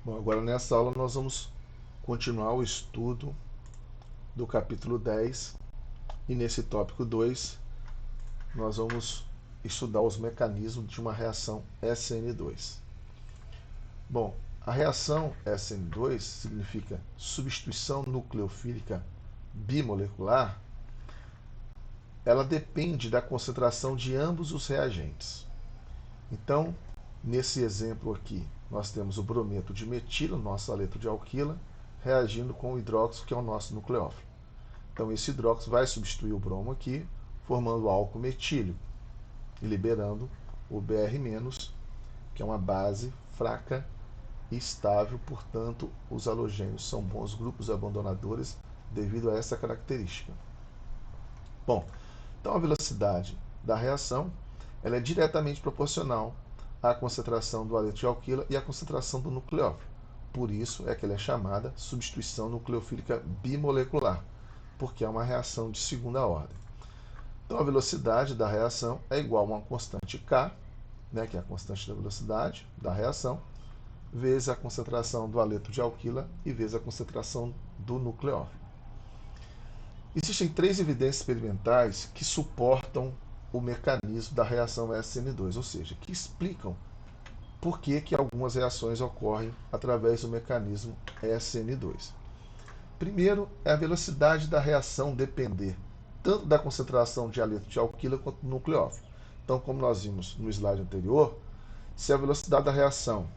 Bom, agora nessa aula nós vamos continuar o estudo do capítulo 10 e nesse tópico 2 nós vamos estudar os mecanismos de uma reação SN2. Bom, a reação SN2 significa substituição nucleofílica bimolecular. Ela depende da concentração de ambos os reagentes. Então, nesse exemplo aqui, nós temos o brometo de metilo, nosso aleto de alquila, reagindo com o hidróxido, que é o nosso nucleófilo. Então, esse hidróxido vai substituir o bromo aqui, formando o álcool metílico e liberando o Br-, que é uma base fraca e estável, portanto, os halogênios são bons grupos abandonadores devido a essa característica. Bom, então a velocidade da reação ela é diretamente proporcional à concentração do aleto de alquila e à concentração do nucleófilo. Por isso é que ela é chamada substituição nucleofílica bimolecular, porque é uma reação de segunda ordem. Então a velocidade da reação é igual a uma constante K, que é a constante da velocidade da reação, vezes a concentração do aleto de alquila e vezes a concentração do nucleófilo. Existem 3 evidências experimentais que suportam o mecanismo da reação SN2, ou seja, que explicam por que algumas reações ocorrem através do mecanismo SN2. Primeiro, é a velocidade da reação depender tanto da concentração de aleto de alquila quanto do nucleófilo. Então, como nós vimos no slide anterior, se a velocidade da reação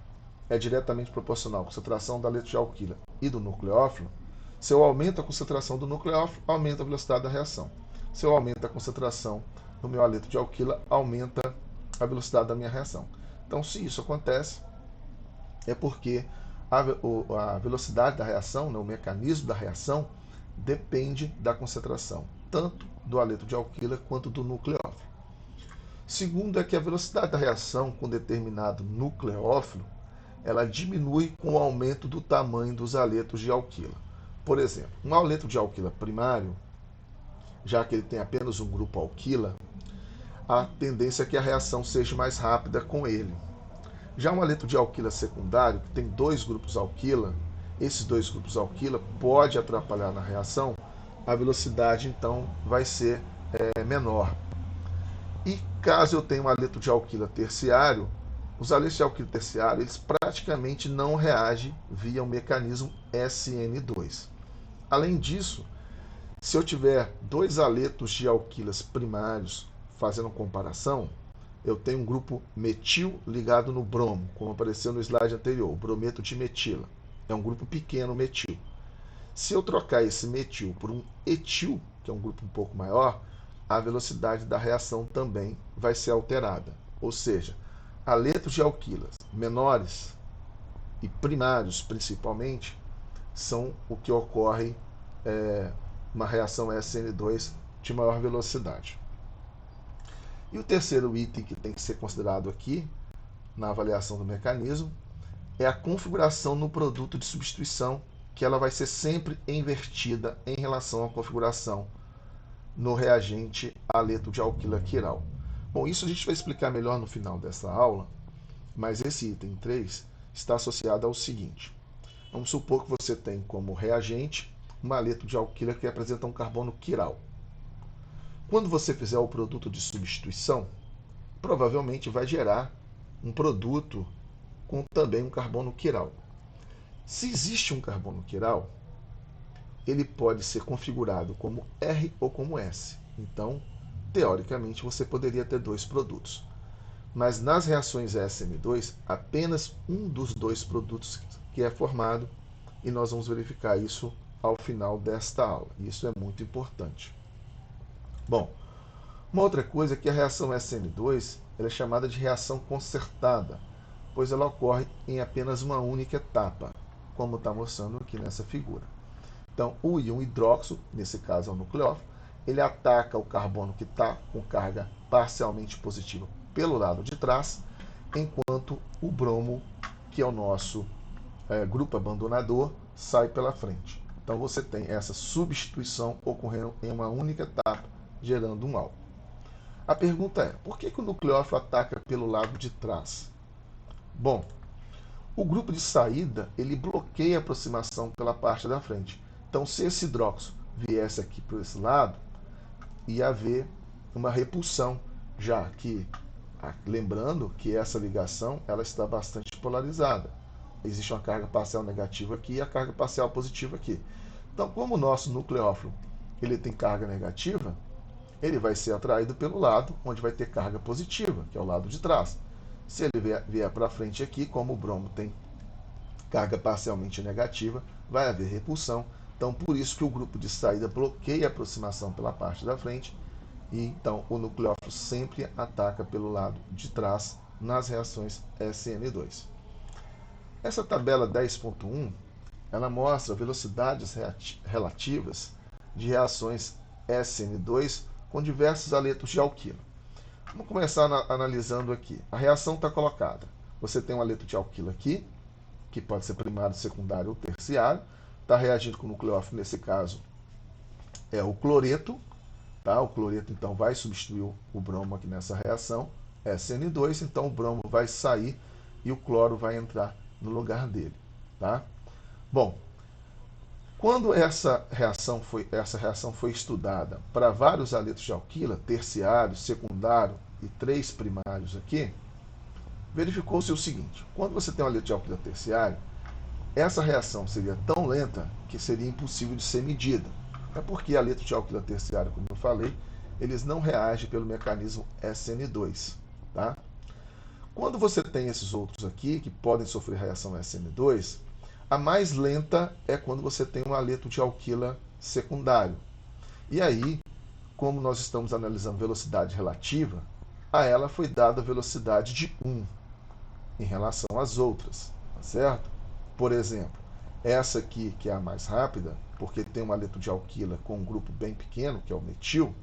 é diretamente proporcional à concentração do aleto de alquila e do nucleófilo, se eu aumento a concentração do nucleófilo, aumenta a velocidade da reação. Se eu aumento a concentração do meu aleto de alquila, aumenta a velocidade da minha reação. Então, se isso acontece, é porque a velocidade da reação, o mecanismo da reação, depende da concentração, tanto do aleto de alquila quanto do nucleófilo. Segundo é que a velocidade da reação com determinado nucleófilo, ela diminui com o aumento do tamanho dos aletos de alquila. Por exemplo, um aleto de alquila primário, já que ele tem apenas um grupo alquila, a tendência é que a reação seja mais rápida com ele. Já um aleto de alquila secundário, que tem 2 grupos alquila, esses 2 grupos alquila pode atrapalhar na reação, a velocidade então vai ser menor. E caso eu tenha um aleto de alquila terciário, os aletos de alquila terciário eles praticamente não reagem via o mecanismo SN2. Além disso, se eu tiver 2 aletos de alquilas primários fazendo comparação, eu tenho um grupo metil ligado no bromo, como apareceu no slide anterior, o brometo de metila. É um grupo pequeno metil. Se eu trocar esse metil por um etil, que é um grupo um pouco maior, a velocidade da reação também vai ser alterada. Ou seja, aletos de alquilas menores e primários principalmente são o que ocorre uma reação SN2 de maior velocidade. E o terceiro item que tem que ser considerado aqui na avaliação do mecanismo é a configuração no produto de substituição, que ela vai ser sempre invertida em relação à configuração no reagente aleto de alquila quiral. Bom, isso a gente vai explicar melhor no final dessa aula, mas esse item 3 está associado ao seguinte. Vamos supor que você tem como reagente um aleto de alquila que apresenta um carbono quiral. Quando você fizer o produto de substituição, provavelmente vai gerar um produto com também um carbono quiral. Se existe um carbono quiral, ele pode ser configurado como R ou como S. Então, teoricamente, você poderia ter 2 produtos. Mas nas reações SN2, apenas um dos 2 produtos que é formado, e nós vamos verificar isso ao final desta aula. Isso é muito importante. Bom, uma outra coisa é que a reação SN2 ela é chamada de reação concertada, pois ela ocorre em apenas uma única etapa, como está mostrando aqui nessa figura. Então, o íon hidróxido, nesse caso é o nucleófilo, ele ataca o carbono que está com carga parcialmente positiva pelo lado de trás, enquanto o bromo, que é o nosso grupo abandonador, sai pela frente. Então você tem essa substituição ocorrendo em uma única etapa, gerando um álcool. A pergunta é, por que o nucleófilo ataca pelo lado de trás? Bom, O grupo de saída, ele bloqueia a aproximação pela parte da frente. Então, se esse hidróxido viesse aqui para esse lado, ia haver uma repulsão, já que, lembrando que essa ligação ela está bastante polarizada. Existe uma carga parcial negativa aqui e a carga parcial positiva aqui. Então, como o nosso nucleófilo ele tem carga negativa, ele vai ser atraído pelo lado onde vai ter carga positiva, que é o lado de trás. Se ele vier para frente aqui, como o bromo tem carga parcialmente negativa, vai haver repulsão. Então, por isso que o grupo de saída bloqueia a aproximação pela parte da frente, e então o nucleófilo sempre ataca pelo lado de trás nas reações SN2. Essa tabela 10.1, ela mostra velocidades relativas de reações SN2 com diversos aletos de alquila. Vamos começar analisando aqui. A reação está colocada. Você tem um aleto de alquila aqui, que pode ser primário, secundário ou terciário. Está reagindo com o nucleófilo, nesse caso é o cloreto. Tá? O cloreto, então, vai substituir o bromo aqui nessa reação, SN2. Então, o bromo vai sair e o cloro vai entrar no lugar dele. Tá? Bom, quando essa reação foi estudada para vários aletos de alquila, terciário, secundário e 3 primários aqui, verificou-se o seguinte: quando você tem um aleto de alquila terciário, essa reação seria tão lenta que seria impossível de ser medida. É porque aleto de alquila terciário, como eu falei, eles não reagem pelo mecanismo SN2. Tá? Quando você tem esses outros aqui, que podem sofrer reação SN2, a mais lenta é quando você tem um aleto de alquila secundário. E aí, como nós estamos analisando velocidade relativa, a ela foi dada a velocidade de 1 em relação às outras, tá certo? Por exemplo, essa aqui, que é a mais rápida, porque tem um aleto de alquila com um grupo bem pequeno, que é o metil,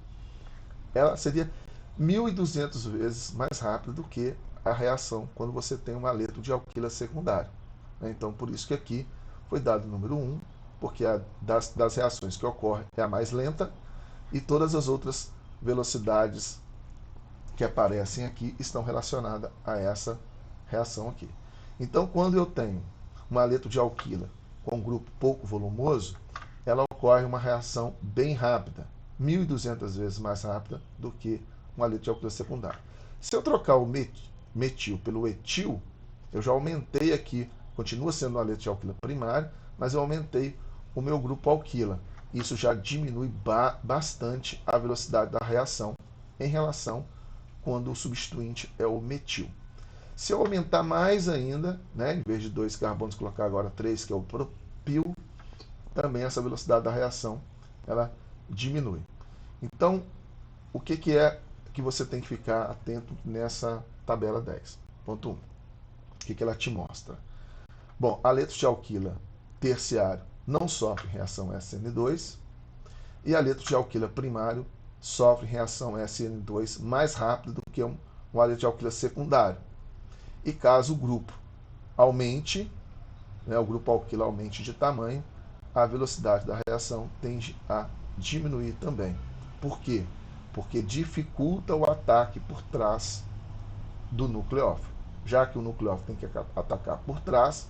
ela seria 1.200 vezes mais rápida do que a reação quando você tem um aleto de alquila secundário. Então, por isso que aqui foi dado o número 1, porque das reações que ocorrem é a mais lenta, e todas as outras velocidades que aparecem aqui estão relacionadas a essa reação aqui. Então, quando eu tenho um aleto de alquila com um grupo pouco volumoso, ela ocorre uma reação bem rápida, 1.200 vezes mais rápida do que um aleto de alquila secundário. Se eu trocar o metil pelo etil, eu já aumentei aqui, continua sendo um aleto de alquila primário, mas eu aumentei o meu grupo alquila. Isso já diminui bastante a velocidade da reação em relação quando o substituinte é o metil. Se eu aumentar mais ainda, né, em vez de 2 carbonos, colocar agora 3, que é o propil, também essa velocidade da reação ela diminui. Então, o que é que você tem que ficar atento nessa tabela 10.1? O que ela te mostra? Bom, aletos de alquila terciário não sofrem reação SN2 e aletos de alquila primário sofrem reação SN2 mais rápido do que um aleto de alquila secundário. E caso o grupo aumente, né, o grupo alquila aumente de tamanho, a velocidade da reação tende a diminuir também. Por quê? Porque dificulta o ataque por trás do nucleófilo. Já que o nucleófilo tem que atacar por trás,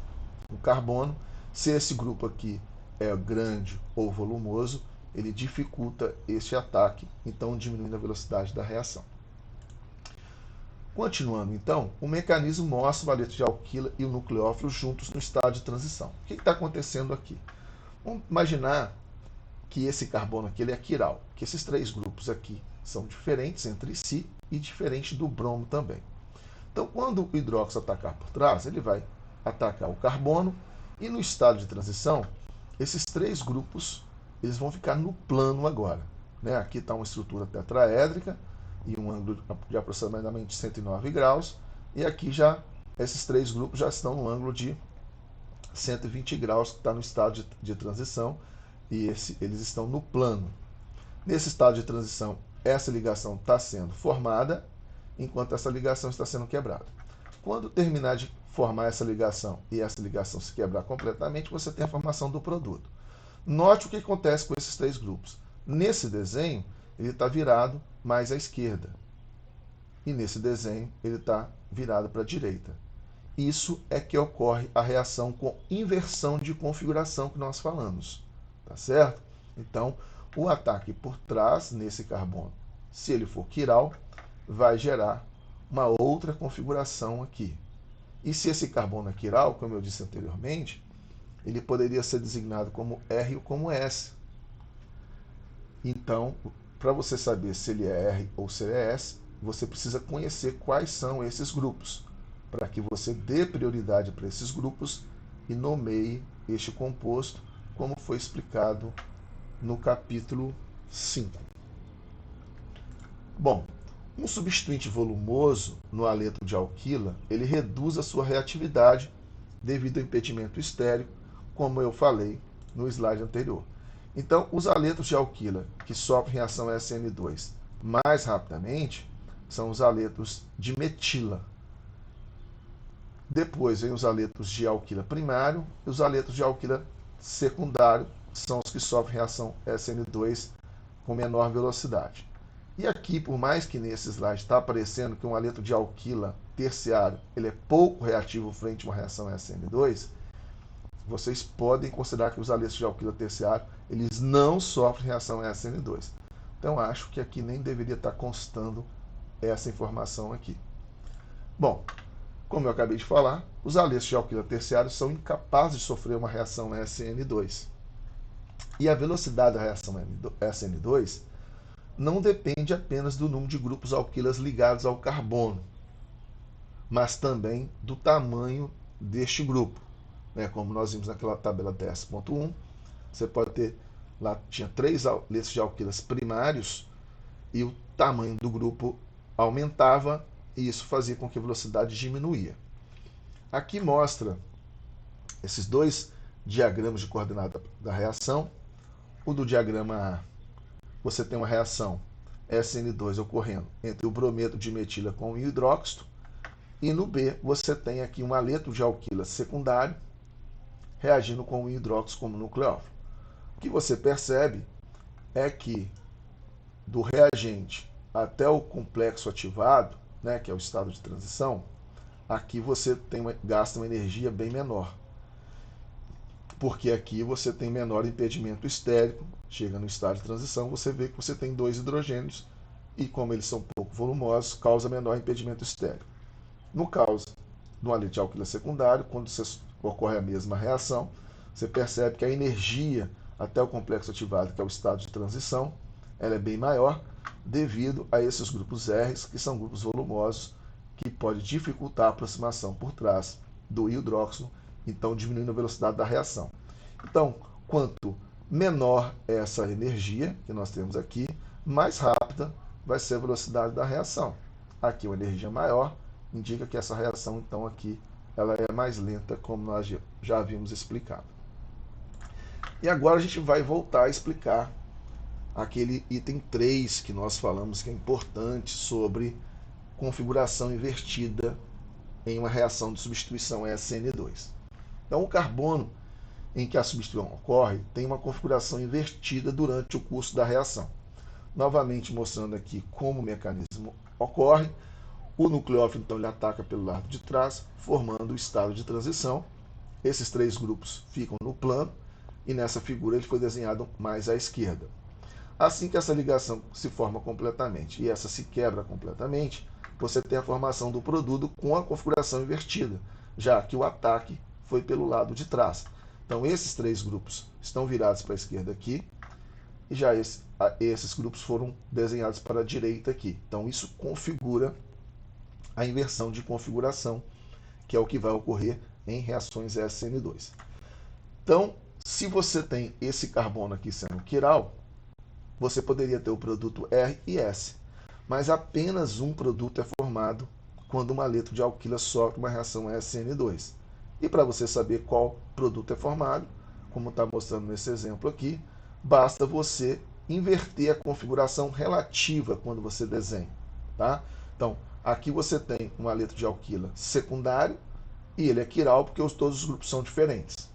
o carbono, se esse grupo aqui é grande ou volumoso, ele dificulta esse ataque, então diminuindo a velocidade da reação. Continuando, então, o mecanismo mostra o aleto de alquila e o nucleófilo juntos no estado de transição. O que está acontecendo aqui? Vamos imaginar que esse carbono aqui ele é quiral, que esses 3 grupos aqui são diferentes entre si e diferente do bromo também. Então, quando o hidróxido atacar por trás, ele vai atacar o carbono e no estado de transição, esses 3 grupos eles vão ficar no plano agora. Né? Aqui está uma estrutura tetraédrica e um ângulo de aproximadamente 109 graus, e aqui já esses 3 grupos já estão no ângulo de 120 graus, que está no estado de transição, e eles estão no plano. Nesse estado de transição, essa ligação está sendo formada, enquanto essa ligação está sendo quebrada. Quando terminar de formar essa ligação e essa ligação se quebrar completamente, você tem a formação do produto. Note o que acontece com esses 3 grupos. Nesse desenho, ele está virado mais à esquerda. E nesse desenho, ele está virado para a direita. isso é que ocorre a reação com inversão de configuração que nós falamos, tá certo? Então, o ataque por trás nesse carbono, se ele for quiral, vai gerar uma outra configuração aqui. E se esse carbono é quiral, como eu disse anteriormente, ele poderia ser designado como R ou como S. Então, para você saber se ele é R ou se é S, você precisa conhecer quais são esses grupos, para que você dê prioridade para esses grupos e nomeie este composto, como foi explicado no capítulo 5. Bom, um substituinte volumoso no haleto de alquila, ele reduz a sua reatividade devido ao impedimento estérico, como eu falei no slide anterior. Então, os haletos de alquila que sofrem reação SN2 mais rapidamente são os haletos de metila. Depois vem os haletos de alquila primário e os haletos de alquila secundário, são os que sofrem reação SN2 com menor velocidade. E aqui, por mais que nesse slide está aparecendo que um haleto de alquila terciário ele é pouco reativo frente a uma reação SN2, vocês podem considerar que os haletos de alquila terciário eles não sofrem reação SN2. Então, acho que aqui nem deveria estar constando essa informação aqui. Bom, como eu acabei de falar, os haletos de alquila terciário são incapazes de sofrer uma reação SN2. E a velocidade da reação SN2 não depende apenas do número de grupos alquilas ligados ao carbono, mas também do tamanho deste grupo. Como nós vimos naquela tabela 10.1, você pode ter, lá tinha 3 haletos de alquilas primários e o tamanho do grupo aumentava e isso fazia com que a velocidade diminuía. Aqui mostra esses dois diagramas de coordenada da reação. O do diagrama A, você tem uma reação SN2 ocorrendo entre o brometo de metila com o hidróxido, e no B você tem aqui um haleto de alquila secundário reagindo com o hidróxido como nucleófilo. O que você percebe é que do reagente até o complexo ativado, que é o estado de transição, aqui você gasta uma energia bem menor, porque aqui você tem menor impedimento estérico. Chega no estado de transição, você vê que você tem 2 hidrogênios e, como eles são pouco volumosos, causa menor impedimento estérico. No caso do haleto de alquila secundário, quando ocorre a mesma reação, você percebe que a energia até o complexo ativado, que é o estado de transição, ela é bem maior devido a esses grupos R, que são grupos volumosos, que pode dificultar a aproximação por trás do hidróxido, então diminuindo a velocidade da reação. Então, quanto menor é essa energia que nós temos aqui, mais rápida vai ser a velocidade da reação. Aqui uma energia maior indica que essa reação, então, aqui ela é mais lenta, como nós já havíamos explicado. E agora a gente vai voltar a explicar aquele item 3 que nós falamos que é importante sobre configuração invertida em uma reação de substituição SN2. Então, o carbono em que a substituição ocorre tem uma configuração invertida durante o curso da reação. Novamente mostrando aqui como o mecanismo ocorre. O nucleófilo, então, ele ataca pelo lado de trás, formando o estado de transição. Esses 3 grupos ficam no plano e nessa figura ele foi desenhado mais à esquerda. Assim que essa ligação se forma completamente e essa se quebra completamente, você tem a formação do produto com a configuração invertida, já que o ataque foi pelo lado de trás. Então, esses 3 grupos estão virados para a esquerda aqui, e já esses grupos foram desenhados para a direita aqui. Então, isso configura a inversão de configuração, que é o que vai ocorrer em reações SN2. Então, se você tem esse carbono aqui sendo quiral, você poderia ter o produto R e S, mas apenas um produto é formado quando um haleto de alquila sofre uma reação SN2. E para você saber qual produto é formado, como está mostrando nesse exemplo aqui, basta você inverter a configuração relativa quando você desenha. Tá? Então, aqui você tem um haleto de alquila secundário e ele é quiral porque todos os grupos são diferentes.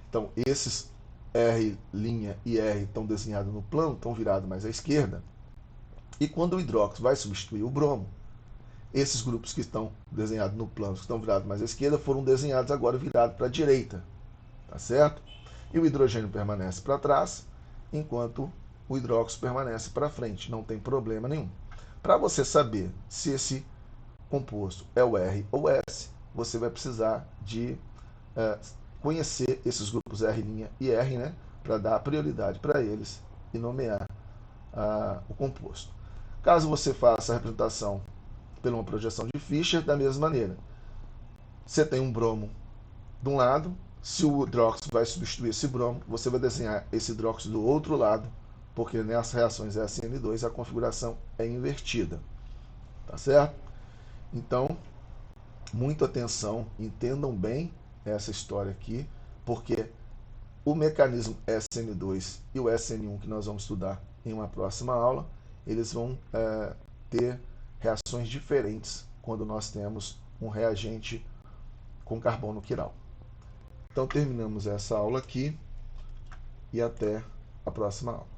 Então, esses R' e R estão desenhados no plano, estão virados mais à esquerda. E quando o hidróxido vai substituir o bromo, Esses grupos que estão desenhados no plano, que estão virados mais à esquerda, foram desenhados agora virados para a direita, tá certo? E o hidrogênio permanece para trás, enquanto o hidróxido permanece para frente, não tem problema nenhum. Para você saber se esse composto é o R ou S, você vai precisar de conhecer esses grupos R' e R, né, para dar prioridade para eles e nomear o composto. Caso você faça a representação por uma projeção de Fischer, da mesma maneira. Você tem um bromo de um lado, se o hidróxido vai substituir esse bromo, você vai desenhar esse hidróxido do outro lado, porque nessas reações SN2 a configuração é invertida. Tá certo? Então, muita atenção, entendam bem essa história aqui, porque o mecanismo SN2 e o SN1 que nós vamos estudar em uma próxima aula, eles vão ter reações diferentes quando nós temos um reagente com carbono quiral. Então terminamos essa aula aqui e até a próxima aula.